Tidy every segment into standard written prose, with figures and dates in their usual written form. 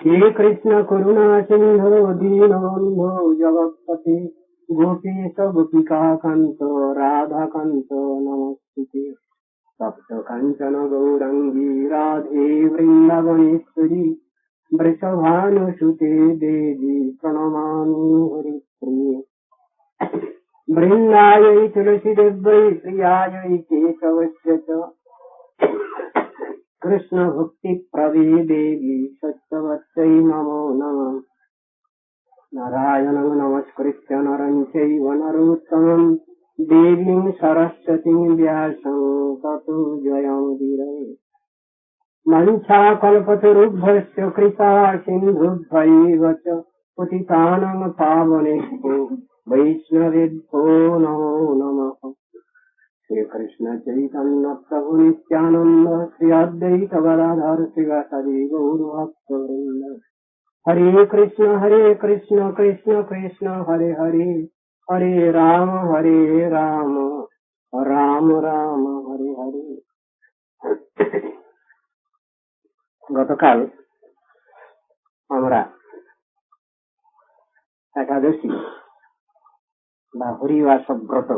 हे कृष्ण करुणा सिंधु दीनबन्धो जगत्पते गोपीश गोपिका कांत राधा कांत नमस्ते। तप्त कांचन गौरंगी राधे वृंदावनेश्वरी वृषभानुसुते देवी प्रणमामि हरिप्रिये। वृंदायै तुलसीदेव्यै प्रियायै केशवस्य च कृष्ण भक्ति प्रवे देवी सत्यवत्यै नमो नमः। नारायणं नमस्कृत्य नरं चैव नरोत्तमं देवीं सरस्वतीं व्यासं ततो जयमुदीरये। मञ्चाकल्पतरुभ्यश्च कृपा सिन्धुभ्यैव च पतितानां पावनेभ्यो वैष्णवेभ्यो नमो नमः। श्री कृष्ण चैतन्य प्रभु नित्यानंद श्री अद्वैत गदाधर श्रीवासादि गौर भक्तवृंद। हरे कृष्ण कृष्ण कृष्ण हरे हरे हरे राम राम राम हरे हरे। গতকাল আমরা একাদশী বা হরিবাস ব্রত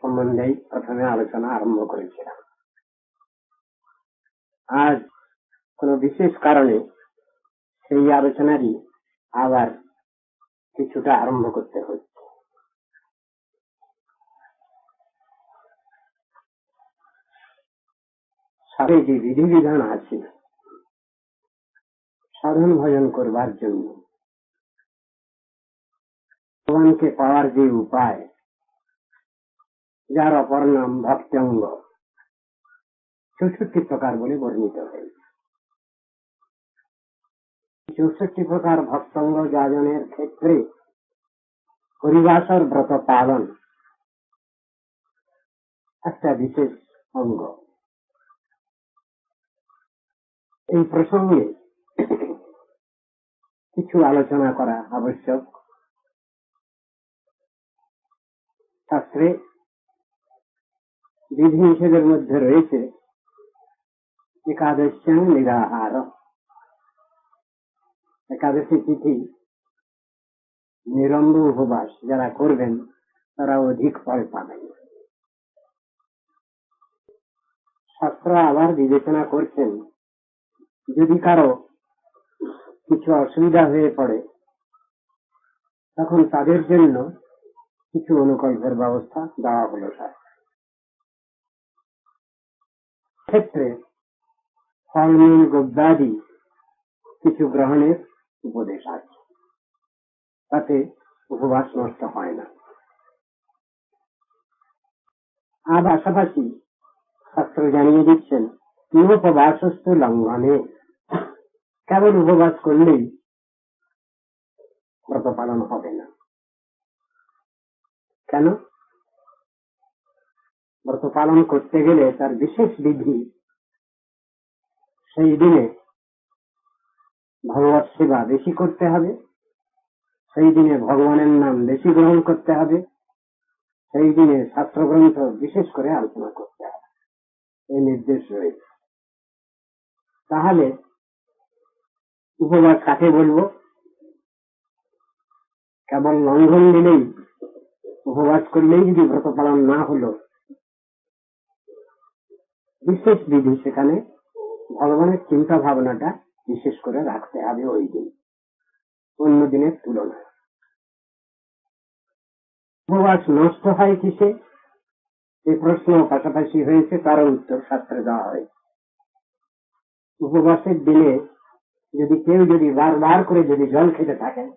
সম্বন্ধে প্রথমে আলোচনা আরম্ভ করেছিলাম। আজ কোন বিশেষ কারণে সেই আলোচনারই আবার কিছুটা আরম্ভ করতে হচ্ছে। সাথে যে বিধিবিধান আছে সাধন ভজন করবার জন্য, ভগবানকে পাওয়ার যে উপায়, যার অপর নাম ভক্তাঙ্গ, 64 প্রকার বলে বর্ণিত হয়েছে। 64 প্রকার ভক্তাঙ্গ যাজনের ক্ষেত্রে হরিবাসর ব্রত পালন একটা বিশেষ অঙ্গ। এই প্রসঙ্গে কিছু আলোচনা করা আবশ্যক। শাস্ত্রে বিধি নিষেধের মধ্যে রয়েছে একাদশ্যাং নিরাহার, একাদশী তিথি নিরম্ব উপবাস যারা করবেন তারা অধিক ফল পাবেন। শাস্ত্র আবার বিবেচনা করছেন যদি কারো কিছু অসুবিধা হয়ে পড়ে তখন তাদের জন্য কিছু অনুকল্পের ব্যবস্থা দেওয়া হলো। তার ক্ষেত্রে ফলমূল গদ্যাদি কিছু গ্রহণের উপদেশ আছে, তাতে উপবাস নষ্ট হয় না। আর পাশাপাশি শাস্ত্র জানিয়ে দিচ্ছেন উপবাসস্থ লঙ্ঘনে, কেবল উপবাস করলেই ব্রত পালন হবে না। কেন? ব্রত পালন করতে গেলে তার বিশেষ বিধি, সেই দিনে ভগবত সেবা বেশি করতে হবে, সেই দিনে ভগবানের নাম বেশি গ্রহণ করতে হবে, সেই দিনে শাস্ত্রগ্রন্থ বিশেষ করে আলোচনা করতে হবে, এই নির্দেশ রয়েছে। তাহলে উপবাস কাকে বলবো? কেবল লঙ্ঘন দিলেই, উপবাস করলেই যদি ব্রত পালন না হলো, বিশেষ বিধি সেখানে ভগবানের চিন্তা ভাবনাটা বিশেষ করে রাখতে হবে ওই দিন, অন্য দিনের তুলনায়। উপবাস নষ্ট হয় কিসে? এই প্রশ্ন পাশাপাশি হয়েছে, তার উত্তর শাস্ত্রে দেওয়া হয়েছে। উপবাসের দিনে কেউ যদি বারবার করে জল খেতে থাকেন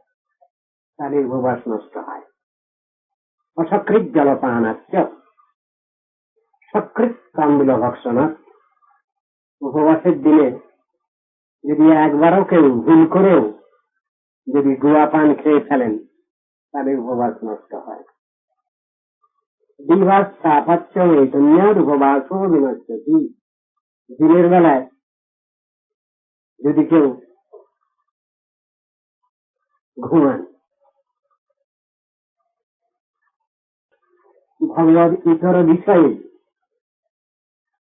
তাহলে উপবাস নষ্ট হয়। অসকৃত জলপানাচ্চ সকৃত তাম্বুল ভক্ষণা। উপবাসের দিনে যদি একবারও কেউ ভুল করেও গুয়া পান খেয়ে ফেলেন তাহলে উপবাস নষ্ট হয়। দিবাস সাপাচ্য চৈতন্যের উপবাসও বিনশ্যতি। দিনের বেলায় যদি কেউ ঘুমান, ভগবত ইতর বিষয়ে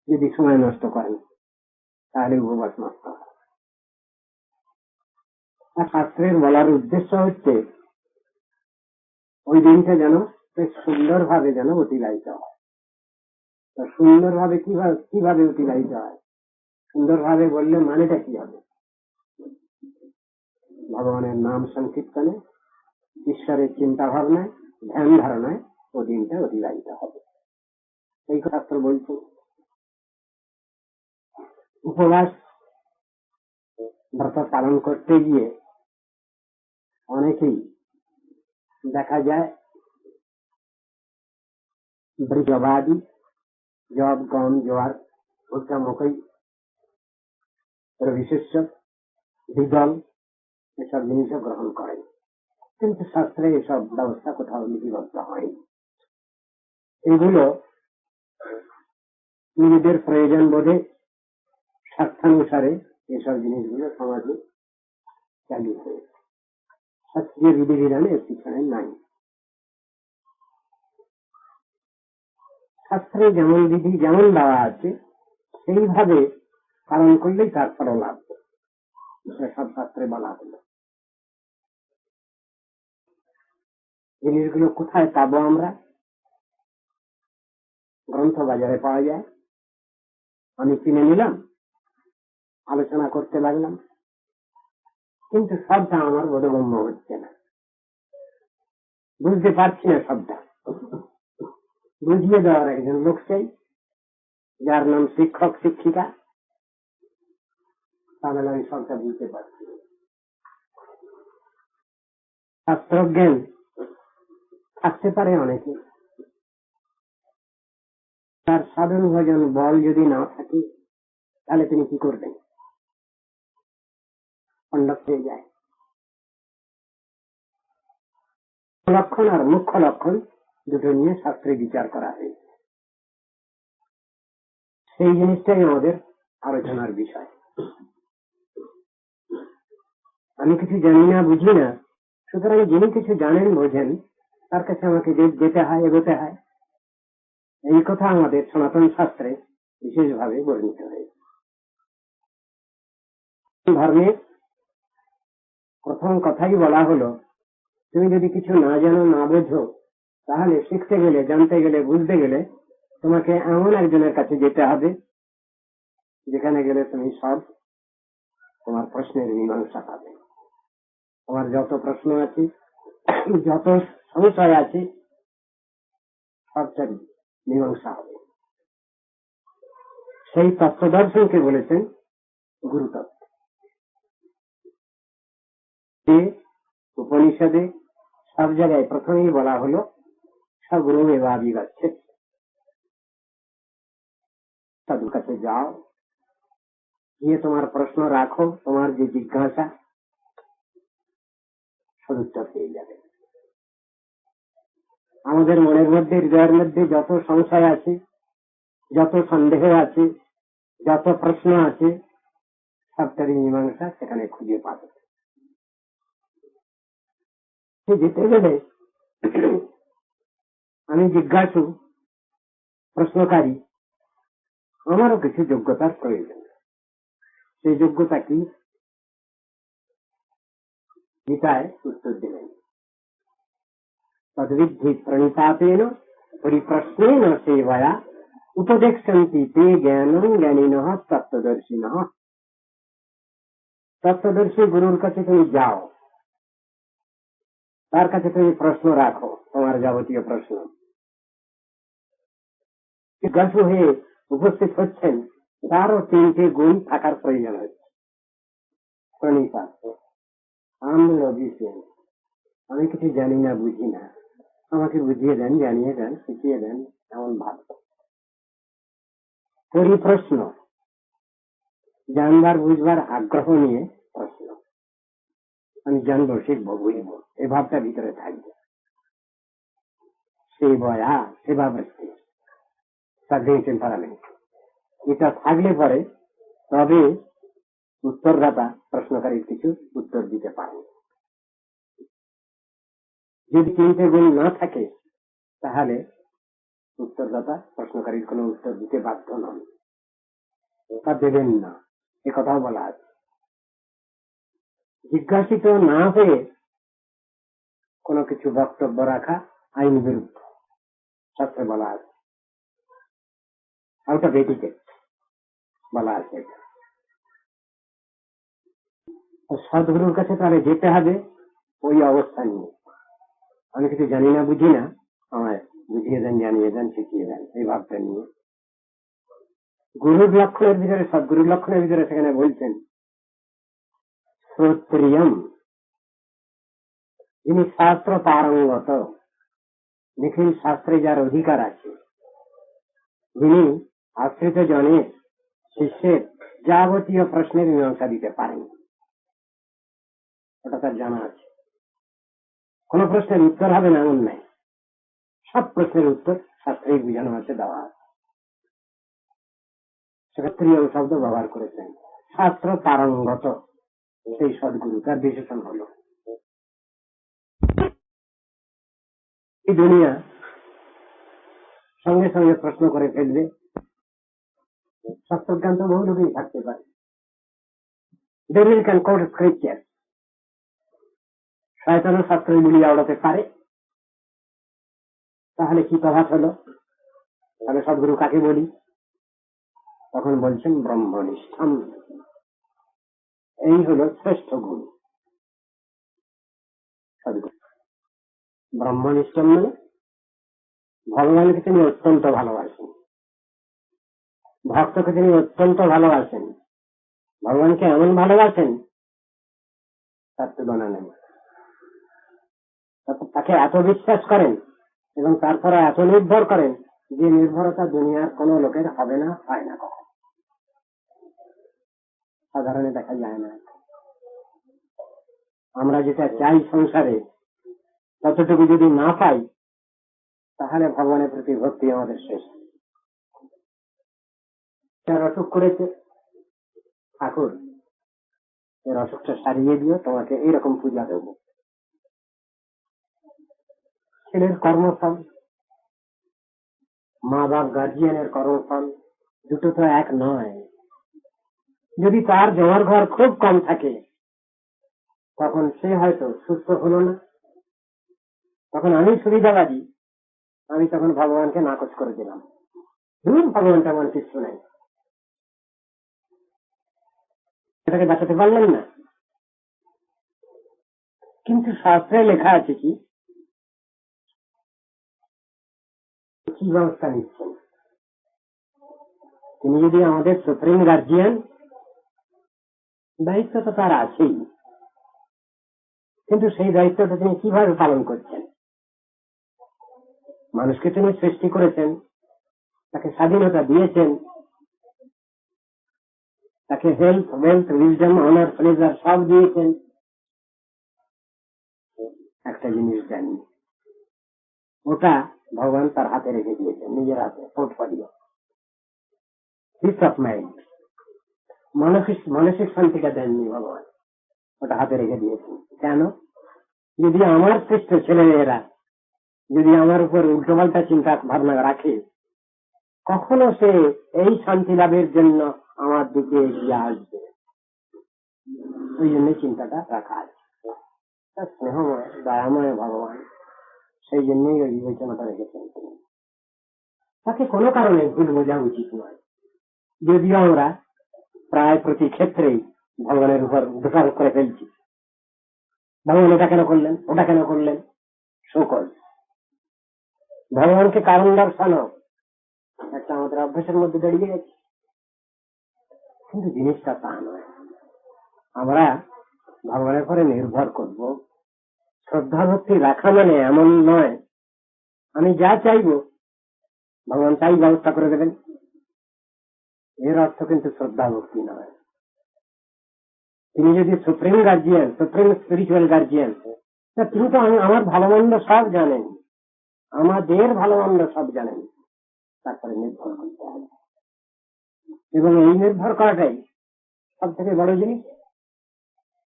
যদি সময় নষ্ট করেন তাহলে উপবাস নষ্ট হয়। আর শাস্ত্রের বলার উদ্দেশ্য হচ্ছে ওই দিনটা যেন বেশ সুন্দরভাবে যেন অতিবাহিত হয়। তো সুন্দরভাবে কিভাবে অতিবাহিত হয়? সুন্দরভাবে বললে মানেটা কি হবে? ভগবানের নাম সংকীর্তনে, ঈশ্বরের চিন্তা ভাবনায়, ধ্যান ধারণায় ও দিনটা অতিবাহিত হবে। এই শাস্ত্র বলছে। উপবাস ব্রত পালন করতে গিয়ে অনেকেই দেখা যায় বৃজবাদী, জব, গম, জোয়ার, ভুট্টা, মকই, রবিশস্য, দ্বিদল এসব জিনিসও গ্রহণ করেন, কিন্তু শাস্ত্রে এসব ব্যবস্থা কোথাও লিপিবদ্ধ হয়নি। এগুলো নিজেদের প্রয়োজন বোধে স্বার্থানুসারে এসব জিনিসগুলো সমাজে চালু হয়েছে। শাস্ত্রীয় বিধিবিধান এর পিছনে নাই। শাস্ত্রে যেমন বিধি যেমন দেওয়া আছে সেইভাবে পালন করলেই তার ফল লাভ। সব শাস্ত্রে বলা হলো। জিনিসগুলো কোথায় পাবো আমরা? গ্রন্থ বাজারে পাওয়া যায়, আমি কিনে নিলাম, আলোচনা করতে লাগলাম, কিন্তু সবটা আমার বোধগম্য হচ্ছে না, বুঝতে পারছি না সবটা। বুঝিয়ে দেওয়ার একজন লোক চাই, যার নাম শিক্ষক শিক্ষিকা, তাহলে আমি সবটা বুঝতে পারছি। শাস্ত্রজ্ঞান থাকতে পারে অনেকে, তার সাধন ভজন বল যদি না থাকে তাহলে তিনি কি করবেন? পণ্ডিত হয়ে যায়। লক্ষণ আর মুখ্য লক্ষণ দুটো নিয়ে শাস্ত্রে বিচার করা হয়েছে। সেই জিনিসটাই আমাদের আলোচনার বিষয়। আমি কিছু জানি না, বুঝি না, সুতরাং যিনি কিছু জানেন বোঝেন তার কাছে আমাকে যেতে হয়, এগোতে হয়। এই কথা আমাদের সনাতন শাস্ত্রে বিশেষভাবে বর্ণিত হয়েছে। ধর্মের প্রথম কথাই বলা হলো, তুমি যদি কিছু না জানো, না বোঝো, তাহলে শিখতে গেলে, জানতে গেলে, বুঝতে গেলে তোমাকে এমন একজনের কাছে যেতে হবে যেখানে গেলে তুমি সব তোমার প্রশ্নের মীমাংসা পাবে। তোমার যত প্রশ্ন আছে, যত সংশয় আছে, সবটাই মীমাংসা হবে। সেই তত্ত্বদর্শনকে বলেছেন গুরুতত্ত্ব। উপনিষদে সব জায়গায় প্রথমেই বলা হলো সগুরু এবাবিগাচ্ছে, সাধুর কাছে যাও, গিয়ে তোমার প্রশ্ন রাখো, তোমার যে জিজ্ঞাসা সদুত্তর পেয়ে যাবে। আমাদের মনের মধ্যে, হৃদয়ের মধ্যে যত সংশয় আছে, যত সন্দেহ আছে, যত প্রশ্ন আছে, সবটারই মীমাংসা সেখানে খুঁজে পাবে। সে যেতে গেলে আমি জিজ্ঞাসু, প্রশ্নকারী, আমারও কিছু যোগ্যতার প্রয়োজন। সেই যোগ্যতা কি? গীতায় উত্তর দিলেন, তদ্বিদ্ধি প্রণিপাতেন পরিপ্রশ্নেন সেবয়া উপদেক্ষন্তি তে জ্ঞানং জ্ঞানিনঃ তত্ত্বদর্শিনঃ। তত্ত্বদর্শী গুরুর কাছে তুমি যাও, তার কাছে তুমি প্রশ্ন রাখো, তোমার যাবতীয় প্রশ্ন। জিজ্ঞাসু হয়ে উপস্থিত হচ্ছেন, তারও তিনটে গুণ থাকার প্রয়োজন হচ্ছে। প্রণিপাত, আমি কিছু জানি না, বুঝি না, আমাকে বুঝিয়ে দেন, জানিয়ে দেন, শিখিয়ে দেন, এমন ভাব। পরিপ্রশ্ন, জানবার বুঝবার আগ্রহ নিয়ে প্রশ্ন, আমি জানবো, শিখবো, বুঝবো, এই ভাবটা ভিতরে থাকবে। সেবয়া, সেবা বৃত্তি, সার্ভিং টেম্পারামেন্ট, এটা থাকলে পরে তবে উত্তরদাতা প্রশ্নকারীর কিছু উত্তর দিতে পারে। যদি তিনটে গুণ না থাকে তাহলে উত্তরদাতা প্রশ্নকারীর কোন উত্তর দিতে বাধ্য নন, তা দেবেন না, এ কথাও বলা আছে। জিজ্ঞাসিত না হয়ে কোনো কিছু বক্তব্য রাখা আইন বিরুদ্ধ, শাস্ত্রে বলা আছে, আউট অফ এটিকেট বলা আছে। সদ্গুরুর কাছে তাহলে যেতে হবে ওই অবস্থা নিয়ে, আমি কিছু জানি না, বুঝি না, আমায় বুঝিয়ে দেন, জানিয়ে দেন, শিখিয়ে দেন, এই ভাবটা নিয়ে। গুরুর লক্ষণের ভিতরে, সদ্গুরুর লক্ষণের ভিতরে সেখানে বলছেন শ্রোত্রিয়ম, যিনি শাস্ত্র পারঙ্গত, নিখিল শাস্ত্রে যার অধিকার আছে, যিনি আশ্রিত জনের, শিষ্যের যাবতীয় প্রশ্নের মীমাংসা দিতে পারেন, ওটা তার জানা আছে। কোন প্রশ্নের উত্তর হবে না এমন নাই, সব প্রশ্নের উত্তর শাস্ত্রে বোঝানো আছে, দেওয়া আছে। ক্ষত্রিয় শব্দ ব্যবহার করেছেন। শাস্ত্র পারঙ্গত সেই সদ্গুরু, তার বিশেষণ হল এই দুনিয়া সঙ্গে সঙ্গে প্রশ্ন করে ফেলবে। শাস্ত্রজ্ঞান তো বহু লোকই থাকতে পারে, ক্যান কোট স্ক্রিপচার, শয়তানও শাস্ত্র বলিয়া ওড়াতে পারে। তাহলে কি প্রভাব হলো? তাহলে সদ্গুরু কাকে বলি? তখন বলছেন ব্রহ্মনিষ্ঠাম, এই হলো শ্রেষ্ঠ গুণ সদ্গুরু। ব্রহ্মনিষ্ঠাম মানে ভগবানকে তিনি অত্যন্ত ভালোবাসেন, ভক্তকে তিনি অত্যন্ত ভালোবাসেন, ভগবানকে এমন ভালোবাসেন তার তুলনা নেই। তাকে এত বিশ্বাস করেন এবং তারপরে এত নির্ভর করেন যে নির্ভরতা দুনিয়ার কোন লোকের হবে না, হয় না, কখন সাধারণে দেখা যায় না। আমরা যেটা চাই সংসারে ততটুকু যদি না পাই তাহলে ভগবানের প্রতি ভক্তি আমাদের শেষ। তার অসুখ করেছে, ঠাকুর এর অসুখটা সারিয়ে দিও, তোমাকে এইরকম পূজা দেব। ছেলের কর্মফল, মা বাপ গার্জিয়ানের কর্মফল, দুটো তো এক নয়। যদি তার জমার ঘর খুব কম থাকে তখন সে হয়তো সুস্থ হলো না, তখন আমি সুবিধাবাদী, আমি তখন ভগবানকে নাকচ করে দিলাম, ভগবান তেমন কিছু নেই, এটাকে বাঁচাতে পারলেন না। কিন্তু শাস্ত্রে লেখা আছে কি কি ব্যবস্থা নিচ্ছেন তিনি? যদি আমাদের সুপ্রিম গার্জিয়ান, দায়িত্ব তো তার আছেই, কিন্তু সেই দায়িত্বটা তিনি কিভাবে পালন করছেন? মানুষকে তিনি সৃষ্টি করেছেন, তাকে স্বাধীনতা দিয়েছেন, তাকে health, wealth, wisdom, honour, pleasure সব দিয়েছেন। একটা জিনিস জানি, ওটা ভগবান তার হাতে রেখে দিয়েছেন, নিজের হাতে, পোর্টফোলিও, পিস অফ মাইন্ড, মানসিক শান্তিটা দেননি ভগবান, ওটা হাতে রেখে দিয়েছেন। কেন? যদি আমার সৃষ্ট ছেলেমেয়েরা যদি আমার উপর উল্টোপাল্টা চিন্তা ভাবনা রাখে, কখনো সে এই শান্তি লাভের জন্য আমার দিকে এগিয়ে আসবে। ওই জন্য চিন্তাটা রাখা আছে। স্নেহময়, দয়াময় ভগবান, সেই জন্যই ওই বিবেচনাটা রেখেছেন। তাকে কোনো কারণে ভুল বোঝা উচিত নয়, যদিও আমরা প্রায় প্রতি ক্ষেত্রেই ভগবানের উপর দোষারোপ করে ফেলছি। ভগবান এটা কেন করলেন, ওটা কেন করলেন, সকল ভগবানকে কারণ দর্শানো একটা আমাদের অভ্যাসের মধ্যে দাঁড়িয়ে গেছে। কিন্তু জিনিসটা তা নয়। আমরা ভগবানের পরে নির্ভর করব, শ্রদ্ধা ভক্তি রাখা মানে এমন নয় আমি যা চাইব ভগবান তাই ব্যবস্থা করে দেবেন, এর অর্থ কিন্তু শ্রদ্ধা ভক্তি নয়। তিনি যদি supreme guardian, supreme spiritual guardian, তিনি তো আমার ভালো মন্দ সব জানেন, আমাদের ভালো মন্দ সব জানেন, তারপরে নির্ভর করতে হবে। এবং এই নির্ভর করাটাই সব থেকে বড় জিনিস।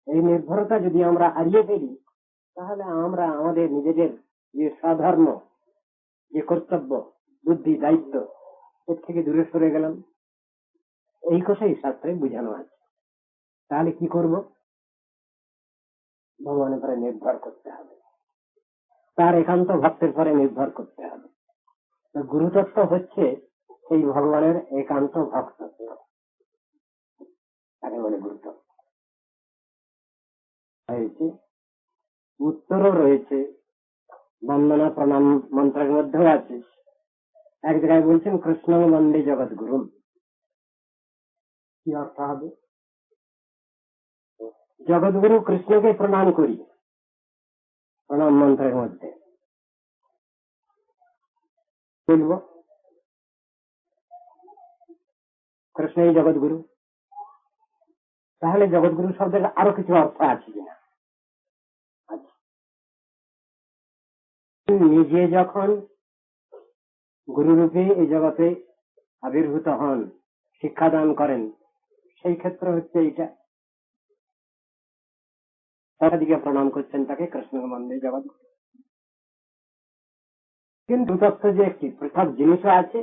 এই নির্ভরতা যদি আমরা হারিয়ে ফেলি তাহলে আমরা আমাদের নিজেদের যে সাধর্ম, যে কর্তব্য, বুদ্ধি, দায়িত্ব, এর থেকে দূরে সরে গেলাম। এই কথাই শাস্ত্রে বোঝানো আছে। তাহলে কি করব? ভগবানের পরে নির্ভর করতে হবে, তার একান্ত ভক্তের পরে নির্ভর করতে হবে। তো গুরুতত্ত্ব হচ্ছে সেই ভগবানের একান্ত ভক্ত, তাকে বলে গুরুতত্ত্ব। হয়েছে উত্তরও রয়েছে, বন্দনা প্রণাম মন্ত্রের মধ্যেও আছে। এক জায়গায় বলছেন কৃষ্ণ বন্দে জগৎ গুরু। কি অর্থ হবে? জগৎগুরু কৃষ্ণকে প্রণাম করি প্রণাম মন্ত্রের মধ্যে। বলব কৃষ্ণই জগৎগুরু, তাহলে জগৎগুরু শব্দের আরো কিছু অর্থ আছে কিনা? নিজে যখন গুরুরূপে এই জগতে আবির্ভূত হন, শিক্ষাদান করেন, সেই ক্ষেত্র হচ্ছে এইটা। তাদিকে প্রণাম করছেন তাকে কৃষ্ণ বন্দে জগৎ। কিন্তু তত্ত্ব যে একটি পৃথক জিনিসও আছে,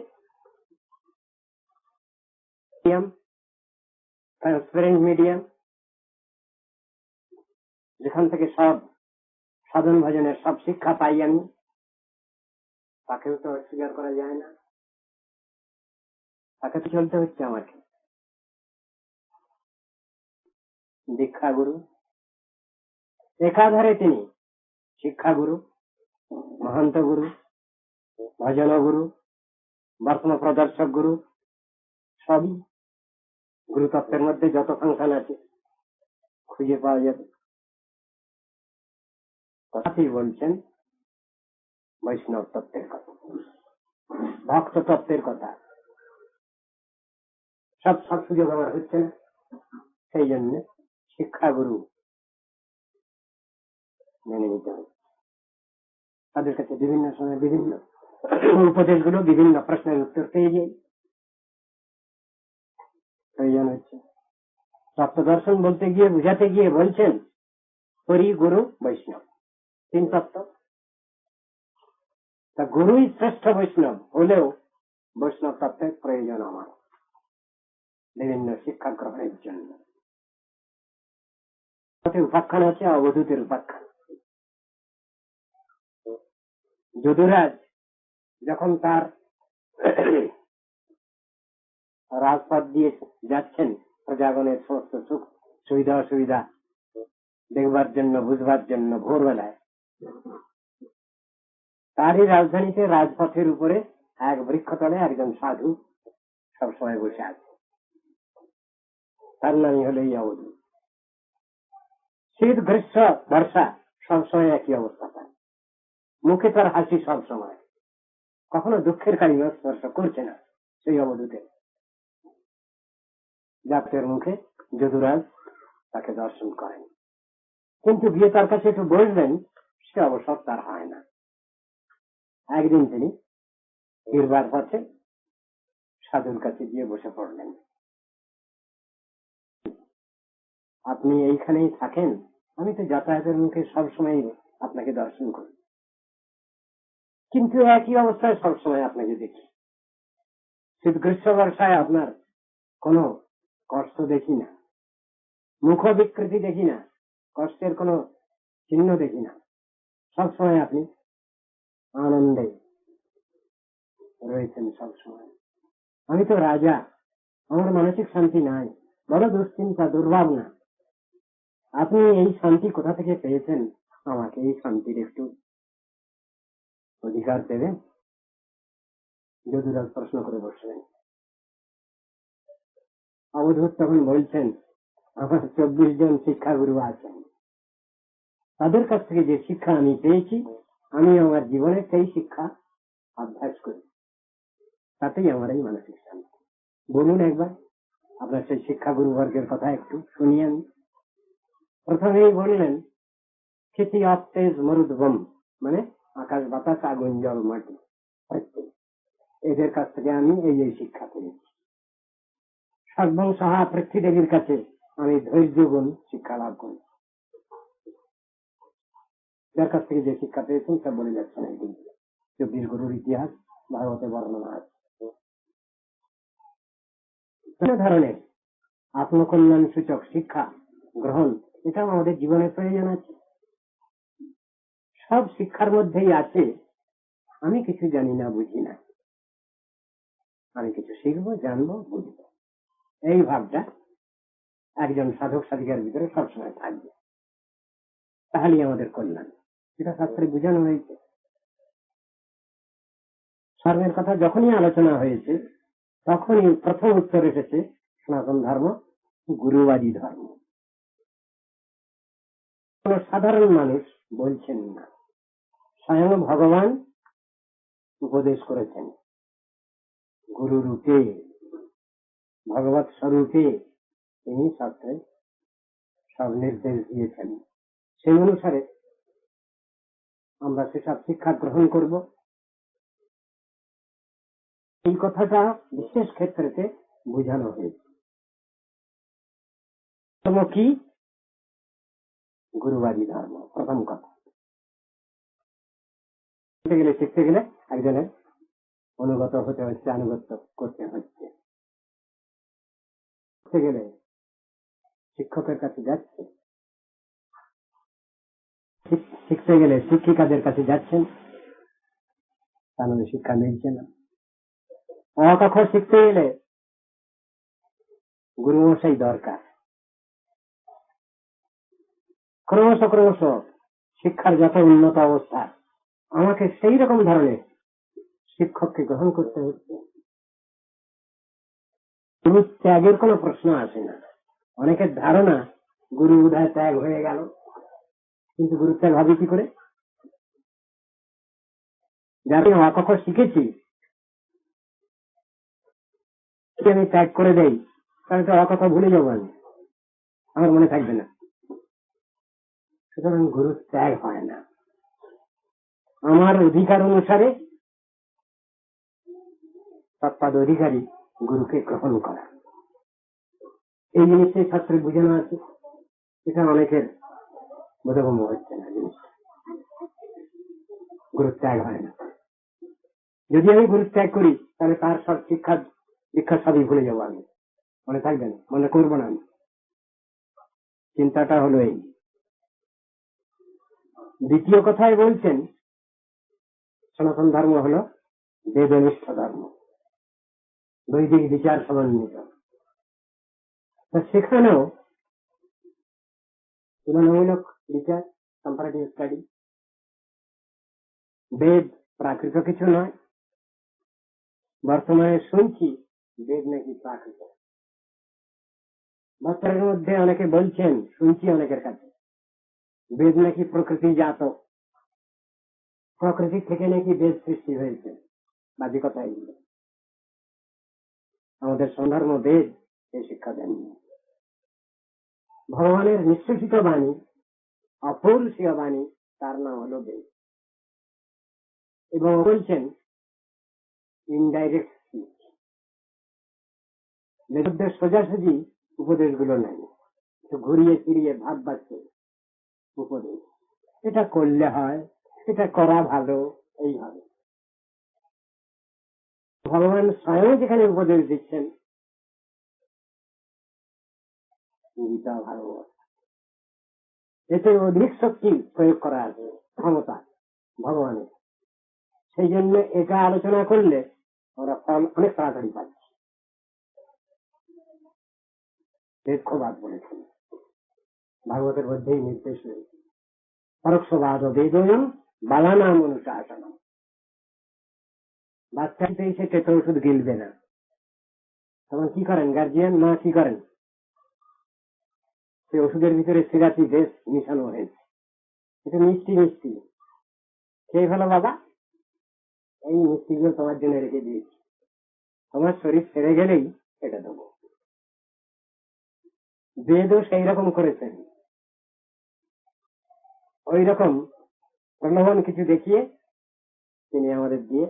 ট্রান্সপারেন্ট মিডিয়াম, যেখান থেকে সব সাধন ভজনের সব শিক্ষা পাই আমি, তাকেও তো অস্বীকার করা যায় না, তাকে তো চলতে হচ্ছে আমাকে। দীক্ষাগুরু একাধারে তিনি শিক্ষাগুরু, মহান্ত গুরু, ভজন গুরু, বর্তমান প্রদর্শক গুরু, সবই গুরুতত্ত্বের মধ্যে যত ফাংশন আছে খুঁজে পাওয়া যাবে। কথাতেই বলছেন বৈষ্ণব তত্ত্বের কথা, ভক্ত তত্ত্বের কথা, সব সব সুযোগ আমার হচ্ছে না, সেই জন্য শিক্ষাগুরু মেনে নিতে হবে। তাদের কাছে বিভিন্ন সময় বিভিন্ন উপদেশগুলো, বিভিন্ন প্রশ্নের উত্তর পেয়ে যাই, প্রয়োজন হচ্ছে। তত্ত্ব দর্শন বলতে গিয়ে বুঝাতে গিয়ে বলছেন হরি গুরু বৈষ্ণব তিন তত্ত্ব। তা গুরুই শ্রেষ্ঠ বৈষ্ণব হলেও বৈষ্ণব তত্ত্বের প্রয়োজন আমার বিভিন্ন শিক্ষা গ্রহণের জন্য। উপাখ্যান আছে অবধূতের উপাখ্যান। যদুরাজ যখন তার রাজপথ দিয়ে যাচ্ছেন প্রজাগণের সমস্ত সুখ সুবিধা অসুবিধা দেখবার জন্য, বুঝবার জন্য, ভোরবেলায় তারই রাজধানীতে রাজপথের উপরে এক বৃক্ষতলে একজন সাধু সবসময় বসে আছে, তার নামই হলো এই অবধূত। শীত গ্রীষ্ম বর্ষা সবসময় একই অবস্থা পায়, মুখে তার হাসি সবসময়, কখনো দুঃখের কালিমা স্পর্শ করছে না সেই অবধূতের। যাত্রের মুখে যদুরাজ তাকে দর্শন করেন, কিন্তু গিয়ে তার কাছে একটু বসবেন সে অবসর তার হয় না। একদিন তিনি ফিরবার পথে সাধুর কাছে গিয়ে বসে পড়লেন। আপনি এইখানেই থাকেন, আমি তো যাতায়াতের মুখে সবসময় আপনাকে দর্শন করি, কিন্তু একই অবস্থায় সবসময় আপনাকে দেখি। শীত গ্রীষ্ম বর্ষায় আপনার কোনো কষ্ট দেখি না, মুখ বিকৃতি দেখি না, কষ্টের কোনো চিহ্ন দেখি না, সবসময় আপনি আনন্দে রয়েছেন সবসময়। আমি তো রাজা, আমার মানসিক শান্তি নাই, বড় দুশ্চিন্তা দুর্ভাবনা। আপনি এই শান্তি কোথা থেকে পেয়েছেন? আমাকে এই শান্তির একটু অধিকার দেবেন? যদুরাজ প্রশ্ন করে বসলেন। অবধূত তখন বলছেন, আমার 24 জন শিক্ষাগুরু আছেন, তাদের কাছ থেকে যে শিক্ষা আমি পেয়েছি আমি আমার জীবনে সেই শিক্ষা অভ্যাস করি, তাতেই আমার এই মানসিক শান্তি। বলুন একবার আপনার সেই শিক্ষাগুরু বর্গের কথা একটু শুনি আমি। প্রথমেই বললেন ক্ষিতি অতেজ মরুদ্গম, মানে আকাশ বাতাস আগুন জল মাটি, এদের কাছ থেকে আমি এই শিক্ষা পেয়েছি। সর্বং সাহা পৃথ্বীদেবীর কাছে আমি ধৈর্য গুণ শিক্ষা লাভ করি। যার কাছ থেকে যে শিক্ষা পেয়েছেন সব বলে যাচ্ছেন একদিন 24 গুরুর ইতিহাস ভাগবতে বর্ণনা আছে। বিভিন্ন ধরনের আত্মকল্যাণ সূচক শিক্ষা গ্রহণ, এটাও আমাদের জীবনের প্রয়োজন আছে। সব শিক্ষার মধ্যেই আছে আমি কিছু জানি না, বুঝি না, আমি কিছু শিখবো, জানবো, বুঝবো। এই ভাবটা একজন সাধক সাধিকার ভিতরে সবসময় থাকবে, তাহলেই আমাদের কল্যাণ। এটা শাস্ত্রে বোঝানো হয়েছে। ধর্মের কথা যখনই আলোচনা হয়েছে তখনই প্রথম উত্তর এসেছে সনাতন ধর্ম গুরুবাদী ধর্ম। কোন সাধারণ মানুষ বলছেন না, স্বয়ং ভগবান উপদেশ করেছেন গুরু রূপে, ভগবত স্বরূপে তিনি শাস্ত্রে সব নির্দেশ দিয়েছেন। সেই অনুসারে আমরা সেসব শিক্ষা গ্রহণ করব। এই কথাটা বিশেষ ক্ষেত্রে বোঝানো হয়েছে। ধর্ম কি? গুরুবাদী ধর্ম। প্রথম কথা, শিখতে গেলে একজনের অনুগত হতে হচ্ছে, আনুগত্য করতে হচ্ছে। শিখতে গেলে শিক্ষকের কাছে যাচ্ছে, শিখতে গেলে শিক্ষিকাদের কাছে যাচ্ছেন, তাহলে শিক্ষা মিলছে না। অক্ষর শিখতে গেলে গুরুমশাই দরকার। ক্রমশ ক্রমশ শিক্ষার যত উন্নত অবস্থা, আমাকে সেই রকম ধরনের শিক্ষককে গ্রহণ করতে হচ্ছে। গুরু ত্যাগের কোন প্রশ্ন আসে না। অনেকের ধারণা গুরু বোধহয় ত্যাগ হয়ে গেল, কিন্তু গুরু ত্যাগ হবে কি করে? যারা অক্ষর শিখেছি আমি ত্যাগ করে দেই, তাহলে তো অকথা ভুলে যাবো, আমি আমার মনে থাকবে না। সুতরাং গুরু ত্যাগ হয় না। আমার অধিকার অনুসারে তৎপাদ অধিকারী গুরুকে গ্রহণ করা, এই জিনিসটাই শাস্ত্রে বোঝানো আছে। এটা অনেকের বোধগম্য হচ্ছে না। জিনিসটা গুরু ত্যাগ হয় না। যদি আমি গুরু ত্যাগ করি তাহলে তার সব শিক্ষা দীক্ষা সবই ভুলে যাবো, আমি মনে থাকবে না, মনে করবো না। আমি চিন্তাটা হলো এই। দ্বিতীয় কথায় বলছেন সনাতন ধর্ম হলো বেদনিষ্ঠ ধর্ম, বৈদিক বিচার সমন্বিত। সেখানেও তুলনামূলক বিচার, কম্পারেটিভ স্টাডি। বেদ প্রাকৃত কিছু নয়। বর্তমানে শুনছি বেদ নাকি প্রাকৃত। বছরের মধ্যে অনেকে বলছেন, শুনছি অনেকের কাছে, বেদ নাকি প্রকৃতি জাত, প্রকৃতি থেকে নাকি বেদ সৃষ্টি হয়েছে। বাজি কথা এগুলো। আমাদের সন্ধর্ম বেদ এই শিক্ষা দেননি। ভগবানের নিঃশেষিত বাণী, অপৌরুষীয় বাণী, তার নাম হলো বেদ। এবং বলছেন ইনডাইরেক্ট স্পিচ, বেদদের সোজাসুজি উপদেশগুলো নেই, ঘুরিয়ে ফিরিয়ে ভাব বাচ্চে উপদেশ। এটা করলে হয়, এটা করা ভালো, এইভাবে ভগবান স্বয়ং যেখানে উপদেশ দিচ্ছেন গীতা ভাগবত, এতে অধিক শক্তি প্রয়োগ করা আছে, ক্ষমতা ভগবানের। সেই জন্য এটা আলোচনা করলে আমরা ফল অনেক তাড়াতাড়ি পাচ্ছি। বেদবাদ বলেছেন, ভাগবতের মধ্যেই নির্দেশ রয়েছে পরোক্ষবাদ বেদোয়ম বালানাম অনুশাসনম। বাচ্চাতে এসে কেটে ওষুধ গিলবে না, তখন কি করেন গার্জিয়ান? মা কি করেন? সেই ওষুধের ভিতরে সিরাপি বেশ মিশানো হয়েছে, এটা মিষ্টি মিষ্টি, খেয়ে ফেলো বাবা, এই মিষ্টিগুলো তোমার জন্য রেখে দিয়েছি, তোমার শরীর ছেড়ে গেলেই এটা দেবো। বেদও সেই রকম করেছেন। ওই রকম প্রলোভন কিছু দেখিয়ে তিনি আমাদের দিয়ে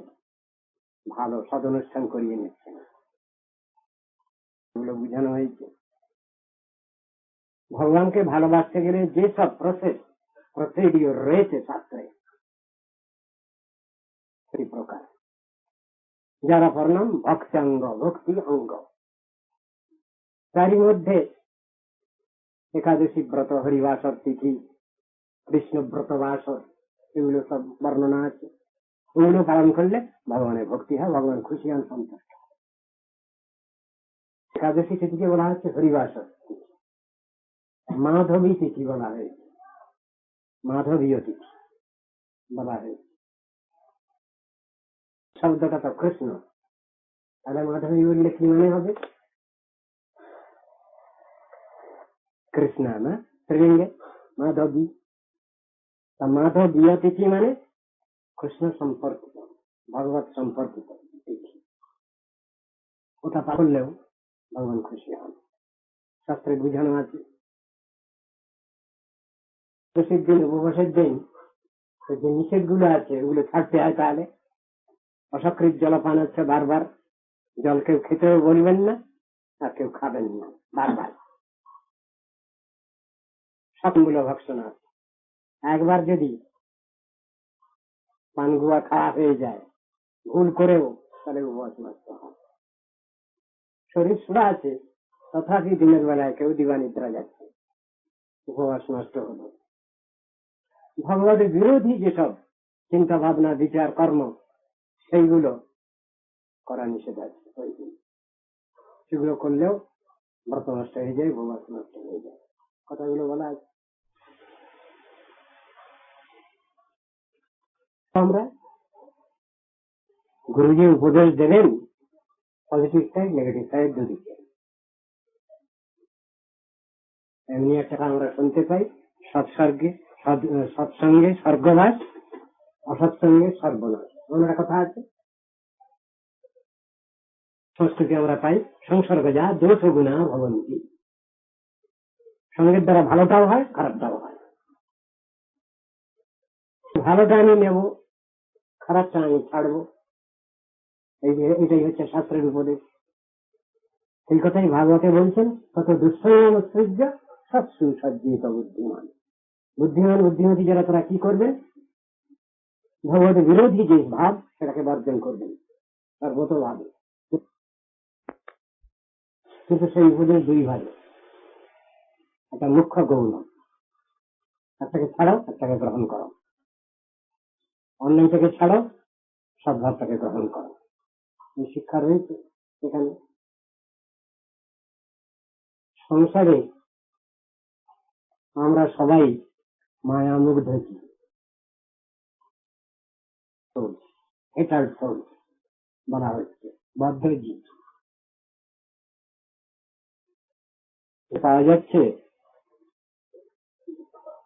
ভালো সদনুষ্ঠান করিয়ে নিচ্ছেন। এগুলো বোঝানো হয়েছে। ভগবানকে ভালোবাসতে গেলে যেসব প্রসিডিওর রয়েছে শাস্ত্রে, সেই প্রকার, যারা বর্ণম ভক্তাঙ্গ, ভক্তি অঙ্গ, তারই মধ্যে একাদশী ব্রত, হরিবাসর তিথি, কৃষ্ণ ব্রত বাসর, এগুলো সব বর্ণনা আছে। ওগুলো পালন করলে ভগবানের ভক্তি হয়, ভগবান খুশি হন, সন্তুষ্ট। একাদশী তিথিকে বলা হচ্ছে হরিবাস তিথি, মাধবী তিথি বলা হয়েছে, মাধবীয় তিথি বলা হয়েছে। শব্দটা তো কৃষ্ণ, তাহলে মাধবী বললে কি মানে হবে? কৃষ্ণা না, স্ত্রীলিঙ্গে মাধবী। মাধবীয় তিথি মানে কৃষ্ণ সম্পর্কিত, ভগবত সম্পর্কিত তিথি। ওটা করলেও ভগবান খুশি হন, শাস্ত্রে বুঝানো আছে। খুশির দিন, উপবাসের দিন যে নিষেধ গুলো আছে ওগুলো ছাড়তে হয়। তাহলে অসকৃত জলপান হচ্ছে বারবার, জল কেউ খেতেও বলবেন না আর কেউ খাবেন না বারবার। সবগুলো ভক্ষণ আছে। একবার যদি পানগুয়া খাওয়া হয়ে যায় ভুল করেও, তাহলে উপবাস নষ্ট হয়। শরীর সুরা আছে, তথাপি দিনের বেলায় কেউ দিবানিদ্রা যাচ্ছে, উপবাস নষ্ট হলো। ভগবতের বিরোধী যেসব চিন্তা ভাবনা, বিচার, কর্ম, সেইগুলো করা নিষেধ আছে ওই দিন। সেগুলো করলেও ব্রত নষ্ট হয়ে যায়, উপবাস নষ্ট হয়ে যায়। কথাগুলো বলা আছে। আমরা গুরুজি উপদেশ দেবেন পজিটিভ সাইড, নেগেটিভ সাইড দুদিকে। এমনি একটা আমরা শুনতে পাই, সৎসঙ্গে স্বর্গবাস, অসৎসঙ্গে সর্বনাশ। ওনার কথা আছে। সংস্কৃতি আমরা পাই সংসর্গ যা দোষ গুণা ভবন্তি, সঙ্গের দ্বারা ভালোটাও হয়, খারাপটাও হয়। ভালোটা আমি নেব, খারাপটা আমি ছাড়বো, এটাই হচ্ছে শাস্ত্রের উপদেশ। সেই কথাই ভাগবতে বলছেন, কত দুঃসংযম সৃজ্য সৎসু সজ্জিত বুদ্ধিমান। বুদ্ধিমান বুদ্ধিমতী যারা, তারা কি করবেন? ভগবতের বিরোধী যে ভাব সেটাকে বর্জন করবেন সর্বতভাবে। কিন্তু সেই উপদেশ দুই ভাগে, একটা মুখ্য গৌণ, একটাকে ছাড়াও, একটাকে গ্রহণ করো। অন্যায়টাকে ছাড়ো, সদ্ভাবটাকে গ্রহণ করো। এই শিক্ষা রয়েছে এখানে। সংসারে আমরা সবাই মায়া মুগ্ধ এটার ফল বলা হচ্ছে, বদ্ধ জীব। পাওয়া যাচ্ছে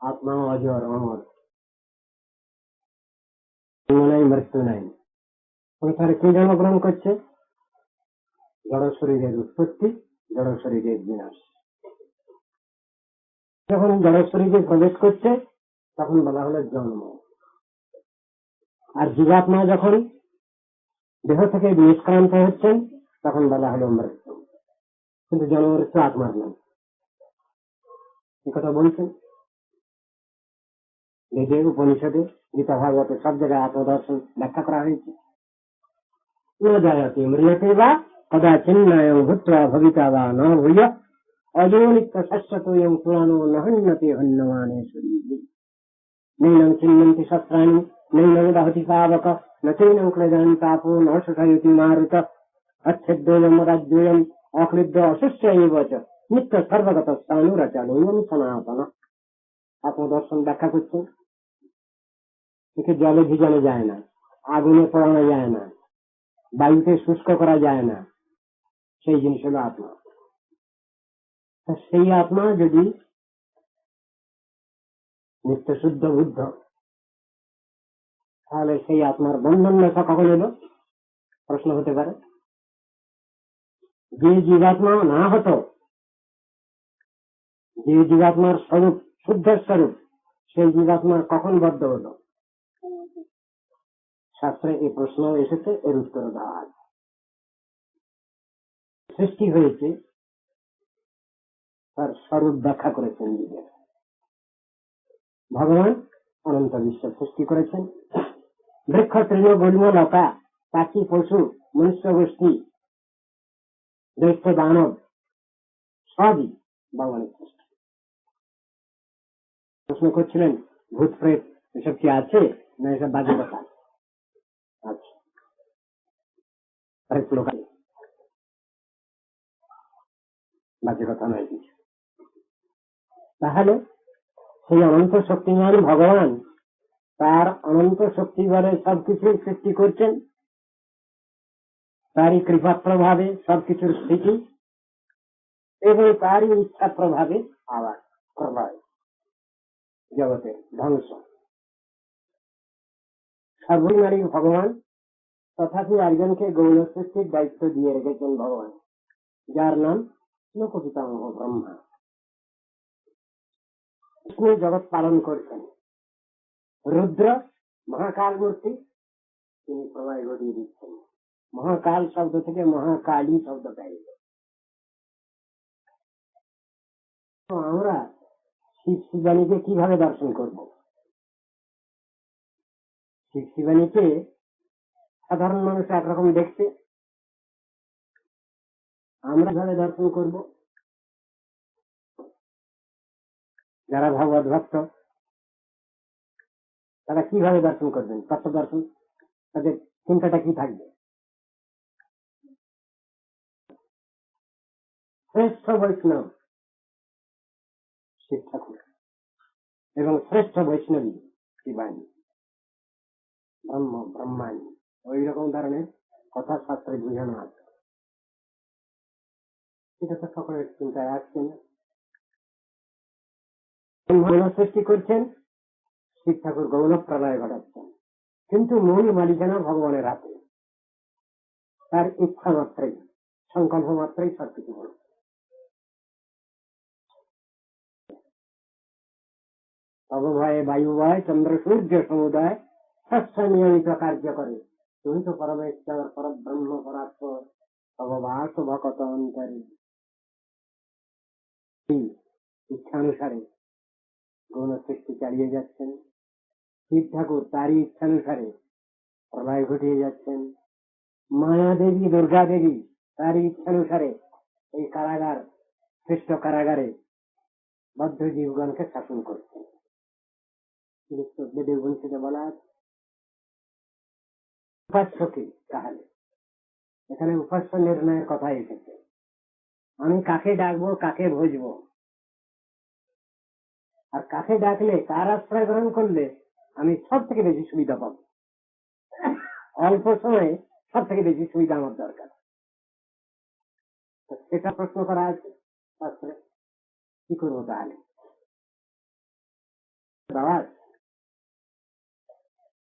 আত্মা অজর অমর, নাই মৃত্যু নাই। সংসারে কে জন্মগ্রহণ করছে? জড় শরীরের উৎপত্তি, জড় শরীরের বিনাশ। যখন জড় শরীরে প্রবেশ করছে তখন বলা হলো জন্ম। আর জীবাত্মা যখন দেহ থেকে নিষ্ক্রান্ত হচ্ছেন তখন বলা হলো মৃত্যু। কিন্তু জন্ম মৃত্যু আত্মার নাম, এ কথা বলছেন বেদে, উপনিষদে, গীতা, ভাগবতে, সব জায়গায় আত্মদর্শন ব্যাখ্যা করা হয়েছে। ন জায়তে ম্রিয়তে বা কদাচিন্নায়ং ভূত্বা ভবিতা বা ন ভূয় অজো নিত্য শাশ্বতোয়ং পুরাণো নহন্যতে হন্যমানে শরীরে নৈনং চিন্নন্তি শস্ত্রাণি নৈনং দহতি পাবক ন চৈনং ক্লেদান তাপো ন শোষয়তি মারুত अच्छेद्योयम राज्योयम अक्लिद्ध अशिष्य एवच नित्य सर्वगत स्थानुरचालोयम सनातन। আত্মদর্শন ব্যাখ্যা করছেন, একে জলে ভিজানো যায় না, আগুনে পোড়ানো যায় না, বায়ুতে শুষ্ক করা যায় না, সেই জিনিস হলো আত্মা। সেই আত্মা যদি নিত্য শুদ্ধ বুদ্ধ, তাহলে সেই আত্মার বন্ধন লেখা কখন এলো? প্রশ্ন হতে পারে। যে জীবাত্মা না হতো, যে জীবাত্মার স্বরূপ শুদ্ধ স্বরূপ, সেই জীবাত্মার কখন বদ্ধ হলো? শাস্ত্রে এই প্রশ্ন এসেছে, এর উত্তর দেওয়া আছে। সৃষ্টি হয়েছে, তার স্বরূপ ব্যাখ্যা করেছেন জীবের। ভগবান অনন্ত বিশ্ব সৃষ্টি করেছেন। বৃক্ষ, তৃণ, গুল্ম, লতা, পাখি, পশু, মনুষ্য গোষ্ঠী, দৈত্য, দানব, সবই ভগবানের সৃষ্টি। প্রশ্ন করছিলেন ভূত প্রেত এসব কি আছে না এসব বাজে কথা? আচ্ছা, আরেক লোকাল বাজে কথা নয় কিছু। তাহলে সেই অনন্ত শক্তিমান ভগবান তার অনন্ত শক্তি বলে সবকিছুর সৃষ্টি করছেন, তারই কৃপা প্রভাবে সবকিছুর স্থিতি এবং তারই ইচ্ছা প্রভাবে আবার প্রলয়, জগতের ধ্বংস। সর্বই মালিক ভগবান, তথাপি একজনকে গৌণ সৃষ্টির দায়িত্ব দিয়ে রেখেছেন ভগবান, যার নাম লোকপিতামহ ব্রহ্মা। বিষ্ণু জগৎ পালন করছেন, রুদ্র মহাকাল মূর্তি, তিনি প্রলয় ঘটিয়ে দিচ্ছেন। মহাকাল শব্দ থেকে মহাকালী শব্দ পেয়ে। আমরা শিব শিবানীকে কিভাবে দর্শন করব? শিব শিবানীকে সাধারণ মানুষ একরকম দেখছে, আমরা কিভাবে দর্শন করব? যারা ভগবত ভক্ত তারা কিভাবে দর্শন করবেন? তত্ত্ব দর্শন, তাদের চিন্তাটা কি থাকবে? শ্রেষ্ঠ বৈষ্ণব শিব ঠাকুর এবং শ্রেষ্ঠ বৈষ্ণবী শিবানী, ব্রহ্মানী, ওই রকম ধরনের কথা শাস্ত্রে বোঝানো আছে। সেটা তো সকলের চিন্তায় আসছে না। গৌণ সৃষ্টি করছেন, শিব ঠাকুর গৌণ প্রলয় ঘটাচ্ছেন, কিন্তু মূল মালিকানা ভগবানের হাতে। তার ইচ্ছা মাত্রই, সংকল্প মাত্রই সবকিছু বল। অবভয়ে বায়ু বয়, চন্দ্র সূর্য সমুদয় শস্য নিয়মিত কার্য করে, তুমি তো পরমেশ্বর পরব্রহ্ম পরাৎপর অববাস ভকত অন্তরে। ইচ্ছানুসারে গৌণ সৃষ্টি চালিয়ে যাচ্ছেন শিব ঠাকুর, তারই ইচ্ছানুসারে প্রলয় ঘটিয়ে যাচ্ছেন। মায়া দেবী, দুর্গা দেবী তারই ইচ্ছানুসারে এই কারাগার, শ্রেষ্ঠ কারাগারে বদ্ধ জীবগণকে শাসন করছেন। দেবগণকে বলা আছে উপাস্য কি? তাহলে এখানে উপাস্য নির্ণয়ের কথা এসেছে। আমি কাকে ডাকবো, কাকে ভজবো, আর কাকে ডাকলে, কার আশ্রয় গ্রহণ করলে আমি সব থেকে বেশি সুবিধা পাবো, অল্প সময়ে সব থেকে বেশি সুবিধা আমার দরকার, সেটা প্রশ্ন করা আছে শাস্ত্রে। কি করবো তাহলে? বাবা,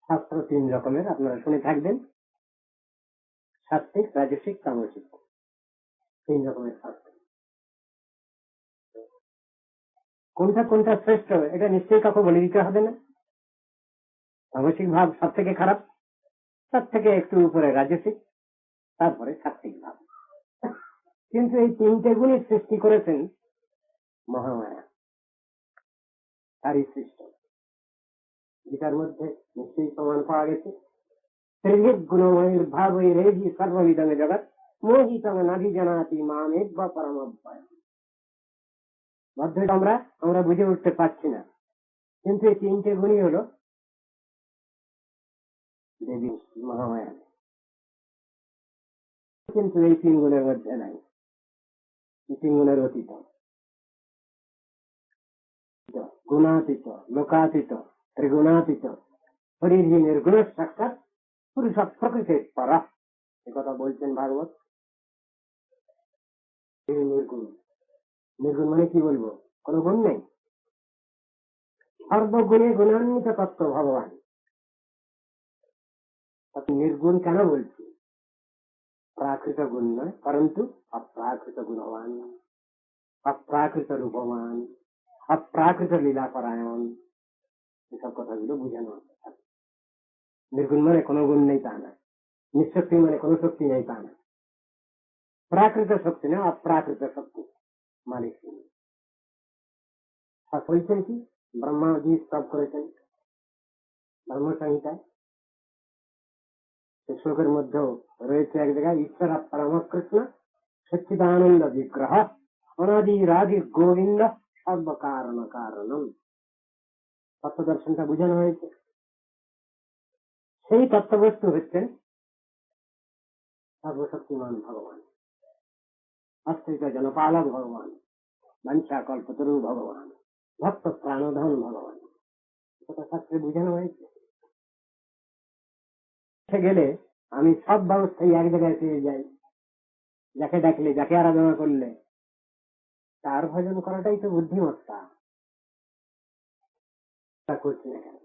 শাস্ত্র তিন রকমের, আপনারা শুনে থাকবেন, সাত্বিক, রাজসিক, তামসিক, তিন রকমের শাস্ত্র। কোনটা কোনটা শ্রেষ্ঠ এটা নিশ্চয়ই কাউকে বলে দিতে হবে না। তামসিক ভাব সব থেকে খারাপ, সব থেকে একটু উপরে রাজসিক, তারপরে সাত্বিক ভাব। কিন্তু এই তিনটে গুণই সৃষ্টি করেছেন মহামায়া, তারই সৃষ্ট। গীতার মধ্যে নিশ্চয়ই প্রমাণ পাওয়া গেছে, ত্রিভিদ গুণময়ের ভাব ওই রেজি সর্ববিধমে জগৎ মোহিতম নাভি জানাতি মামেক বা পরমভয়। মধ্যে আমরা বুঝে উঠতে পারছি না, কিন্তু এই তিনটে গুণই হলো দেবী মহামায়া, কিন্তু এই তিন গুণের মধ্যে নাই, এই তিন গুণের অতীত, গুণাতীত, লোকাতীত, ত্রিগুণাতীত, হরিহী নির্গুণ সাক্ষাৎ পুরুষ প্রকৃতির পরা, কথা বলছেন ভাগবত। নির্গুণ, নির্গুণ মানে কি বলবো? কোন গুণ নেই, সর্বগুণে গুণান্বিত তত্ত্ব ভগবান। নির্গুণ কেন বলছি? প্রাকৃত গুণ নয়, পরন্তু অপ্রাকৃত গুণবান, অপ্রাকৃত রূপবান, অপ্রাকৃত লীলাপরায়ণ, এসব কথাগুলো বুঝানো আছে। নির্গুণ মানে কোনো গুণ নেই তা না, নিঃশক্তি মানে কোনো শক্তি নেই তা না, প্রাকৃত শক্তি না, অপ্রাকৃত শক্তি মালিক তিনি। বলছেন কি ব্রহ্মাজি স্তব করেছেন ধর্ম সংহিতায়, শ্লোকের মধ্যেও রয়েছে এক জায়গায়, ঈশ্বর পরমকৃষ্ণ সচ্চিদানন্দ বিগ্রহ অনাদিরাদি গোবিন্দ সর্বকারণ কারণম। তত্ত্ব দর্শনটা বুঝানো হয়েছে। সেই তত্ত্ববস্তু হচ্ছেন সর্বশক্তিমান ভগবান, আশ্রিত জনপালক ভগবান, বাঞ্ছা কল্পতরু ভগবান, ভক্ত প্রাণধন ভগবান। কথা শাস্ত্রে বুঝানো হয়েছে। গেলে আমি সব ব্যবস্থায় এক জায়গায় পেয়ে যাই। যাকে ডাকলে, যাকে আরাধনা করলে তার ভজন করাটাই তো বুদ্ধিমত্তা। তা করছি না কেন?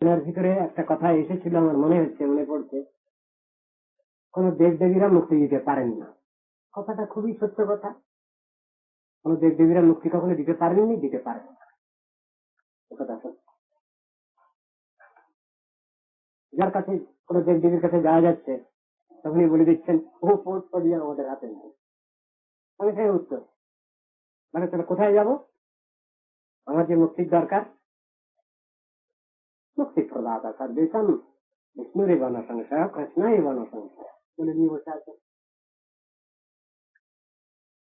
এর ভিতরে একটা কথা এসেছিল, আমার মনে হচ্ছে, মনে পড়ছে, কোন দেবদেবীরা মুক্তি দিতে পারেন না। কথাটা খুবই সত্য কথা। কোন দেবদেবীরা মুক্তি কখনো দিতে পারেননি, দিতে পারেন না। কথা সত্য। যার কাছে কোন দেবদেবীর কাছে যাওয়া যাচ্ছে, তখনই বলে দিচ্ছেন, ও পোস্ট দিয়ে আমাদের হাতে নেই। আমি সেই উত্তর, মানে তাহলে কোথায় যাব? আমার যে মুক্তির দরকার, মুক্তি প্রদাতা সর্বেশম বিষ্ণুরে বন সংশয় কৃষ্ণই বন সংশয় বলে নিয়ে বসে আছে।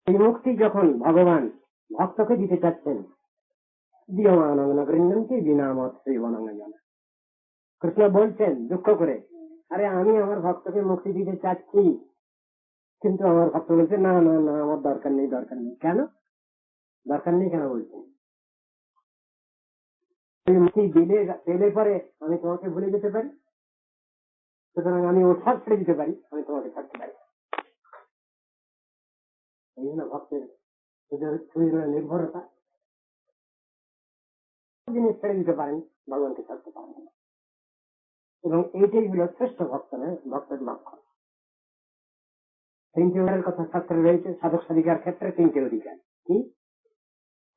এই মুক্তি যখন ভগবান ভক্তকে দিতে চাচ্ছেন, দিয়মানগৃহ্ণন্তি বিনামত শ্রীবনঙ্গন, কৃষ্ণ বলছেন দুঃখ করে, আরে আমি আমার ভক্তকে মুক্তি দিতে চাচ্ছি, কিন্তু আমার ভক্ত বলছে না না না, আমার দরকার নেই, দরকার নেই। কেন দরকার নেই? কেন বলছেন? মুক্তি পেলে পরে আমি তোমাকে ভুলে যেতে পারি, সুতরাং আমি ও সব ছেড়ে দিতে পারি, আমি তোমাকে থাকতে পারি। এই জন্য ভক্তের নির্ভরতা, জিনিস ছেড়ে দিতে পারেন, ভগবানকে ছাড়তে পারেন না। এবং এইটাই হল শ্রেষ্ঠ ভক্তের লক্ষণ। তিনটি অধিকারের কথা শাস্ত্রে রয়েছে। সাধক সাধিকার ক্ষেত্রে তিনটি অধিকার কি?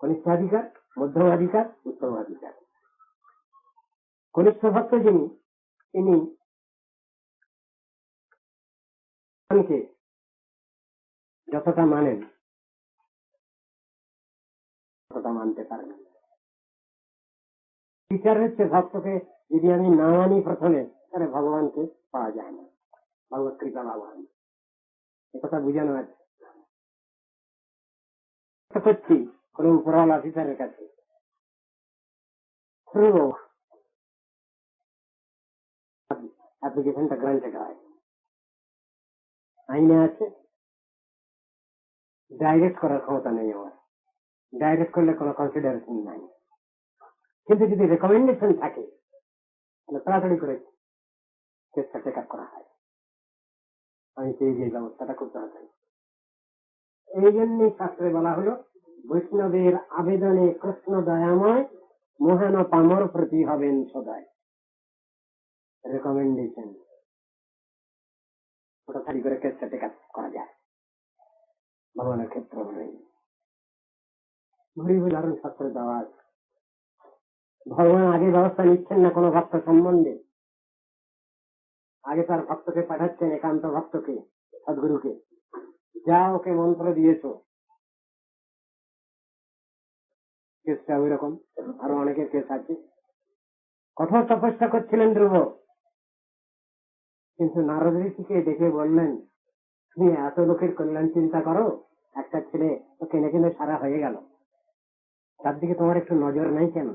কনিষ্ঠাধিকার, মধ্যমাধিকার, উত্তমাধিকার। কনিষ্ঠ ভক্ত যিনি, তিনি যতটা মানেন ততটা মানতে পারেন। বিচার হচ্ছে, ভক্তকে যদি আমি না মানি প্রথমে, তাহলে ভগবানকে পাওয়া যায় না, ভগবত কৃপা পাওয়া যায় না। একথা বুঝানো আছে। করছি কোন উপরওয়ালা অফিসারের কাছে, অ্যাপ্লিকেশনটা গ্রান্টেড হয়, আইনে আছে, ডাইরেক্ট করার ক্ষমতা নেই আমার, ডাইরেক্ট করলে কোনো কনসিডারেশন নাই। কিন্তু যদি রেকমেন্ডেশন থাকে, তাহলে তাড়াতাড়ি করে কেসটা টেক আপ করা হয়। আমি পেয়ে যে ব্যবস্থাটা করতে হবে। এই জন্যই শাস্ত্রে বলা হলো, বৈষ্ণবের আবেদনে কৃষ্ণ দয়াময়, মহান পামর প্রতি হবেন সদায়। রেকমেন্ডেশন, ওটা খালি করে কেসটা টেক আপ করা যায়, ভগবানের ক্ষেত্র নেই। উদাহরণ শাস্ত্রে দেওয়া আছে। ভগবান আগে ব্যবস্থা নিচ্ছেন না কোন ভক্ত সম্বন্ধে, আগে তার ভক্তকে পাঠাচ্ছেন, একান্ত ভক্তকে, সদ্গুরুকে, যা ওকে মন্ত্র দিয়েছ। কেসটা ওই রকম, আরো অনেকের কেস আছে। কঠোর তপস্যা করছিলেন ধ্রুব, কিন্তু নারদ ঋষিকে দেখে বললেন, তুমি এত লোকের কল্যাণ চিন্তা করো, একটা ছেলে তো কেনে কেনে সারা হয়ে গেল, তার দিকে তোমার একটু নজর নাই কেন?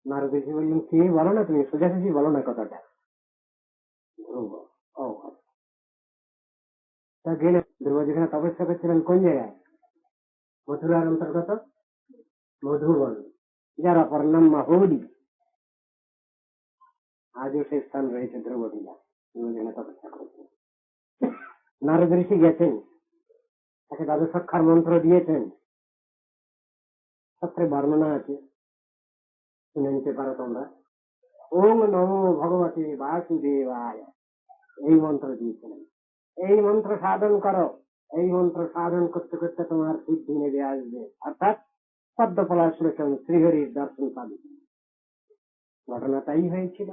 নারদ ঋষি বললেন, কি বলো না তুমি, সোজাসুজি বলো না কথাটা। ধ্রুব ও তা গেলে, ধ্রুব যেখানে তপস্যা করছিলেন কোন জায়গায়? মথুরার অন্তর্গত মধুবন, যার অপর নাম মাহুরি। আজও সেই স্থান রয়েছে ধ্রুব টিলা, ধ্রুব যেখানে তপস্যা করেছেন। নারদ ঋষি গেছেন, তাকে দ্বাদশাক্ষর মন্ত্র দিয়েছেন, শাস্ত্রে বর্ণনা আছে, শুনে নিতে পারো তোমরা। ওম নমো ভগবতে বাসুদেবায়, এই মন্ত্র দিয়েছিলেন। এই মন্ত্র সাধন করো, এই মন্ত্র সাধন করতে করতে তোমার সিদ্ধি নেমে আসবে, অর্থাৎ পদ্মপলাশলোচন শ্রীহরির দর্শন পাবে। ঘটনা তাই হয়েছিল।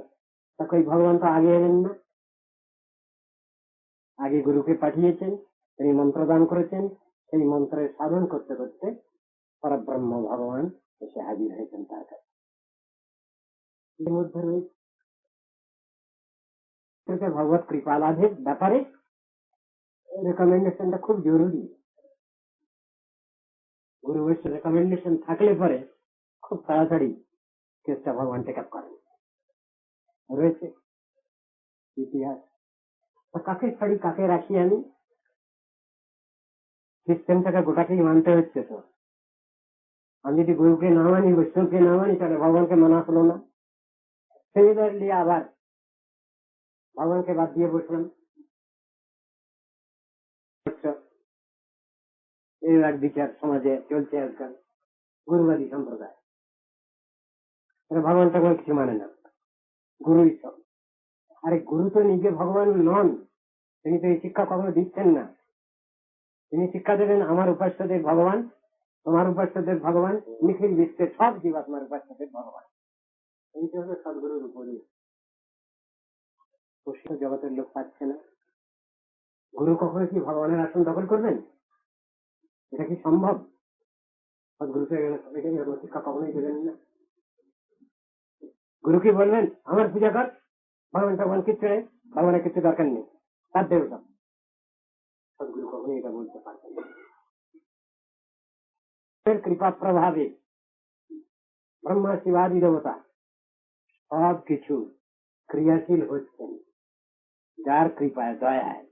তাকে ভগবান তো আগে এলেন না, আগে গুরুকে পাঠিয়েছেন, তিনি মন্ত্র দান করেছেন। সেই মন্ত্রের সাধন করতে করতে পরব্রহ্ম ভগবান এসে হাজির হয়েছেন তার কাছে। এর মধ্যে রয়েছে ভগবত কৃপা লাভের ব্যাপারে রেকমেন্ডেশনটা খুব জরুরি। গুরু বৈষ্ণব রেকমেন্ডেশন থাকলে পরে খুব তাড়াতাড়ি কেসটা ভগবান টেক আপ করেন, রয়েছে ইতিহাস। কাকে ছাড়ি কাকে রাখি আমি, সিস্টেমটাকে গোটাকেই মানতে হচ্ছে। তো আমি যদি গুরুকে না মানি, বৈষ্ণবকে না মানি, তাহলে ভগবানকে মানা হলো না। সিমিলারলি আবার ভগবানকে বাদ দিয়ে বসলাম। এই এক বিচার সমাজে চলছে আজকাল, গুরুবাদী সম্প্রদায়। ভগবান তখন কিছু মানে না, গুরুই সব। আরে গুরু তো নিজে ভগবান নন, তিনি তো এই শিক্ষা কখনো দিচ্ছেন না। তিনি শিক্ষা দেবেন আমার উপাস্যদের ভগবান, তোমার উপাস্যদের ভগবান, নিখিল বিশ্বের সব জীবাত্মার উপাস্যদের ভগবান। এই তো হলো সদ্গুরুর উপদেশ। প্রশ্ন জগতের লোক পাচ্ছে না। গুরু কখনো কি ভগবানের আসন দখল করবেন? এটা কি সম্ভব? সদ্গুরুকে এরকম শিক্ষা কখনোই দেবেন না। গুরু কি বলবেন আমার পূজা কর, ভগবান কিচ্ছু নেই, ভগবানের কিছু দরকার নেই, তার দেবতা। সদ্গুরু কখনোই এটা বলতে পারবেন না। কৃপা প্রভাবে ব্রহ্মা শিবাদি দেবতা সব কিছু ক্রিয়াশীল হচ্ছেন যার কৃপায়, দয়ায়।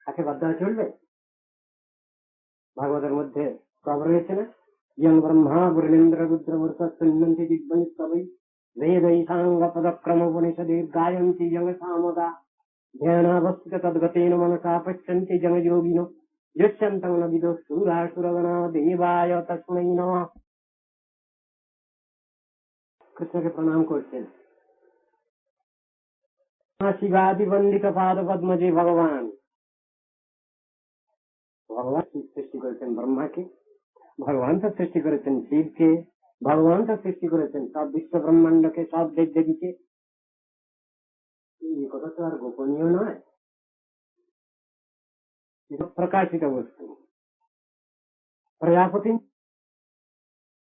তাকে বাধ্য হয়ে চলবে? ভাগবতের মধ্যে সব রয়েছে না, ইয়ং ব্রহ্মা বরুণেন্দ্র রুদ্র মূর্তি দিব্যই বেদৈসাঙ্গ পদক্রমোপনিষদের গায়ন্তি জং সামদা ধ্যানাবস্থিত তদ্গতেন মনসা পশ্যন্তি জং যোগিনো যস্যন্তং ন বিদো সুরাসুরগণা দেবায় তস্मै নমঃ। কৃষ্ণকে প্রণাম করছেন। শিবাদি বন্দিত পাদ পদ্মজে ভগবান। ভগবান সৃষ্টি করেছেন ব্রহ্মাকে, ভগবান তো সৃষ্টি করেছেন শিবকে, ভগবান তো সৃষ্টি করেছেন সব বিশ্ব ব্রহ্মাণ্ডকে, সব দেব দেবীকে। এই কথা তো আর গোপনীয় নয়, প্রকাশিত বস্তু। প্রজাপতি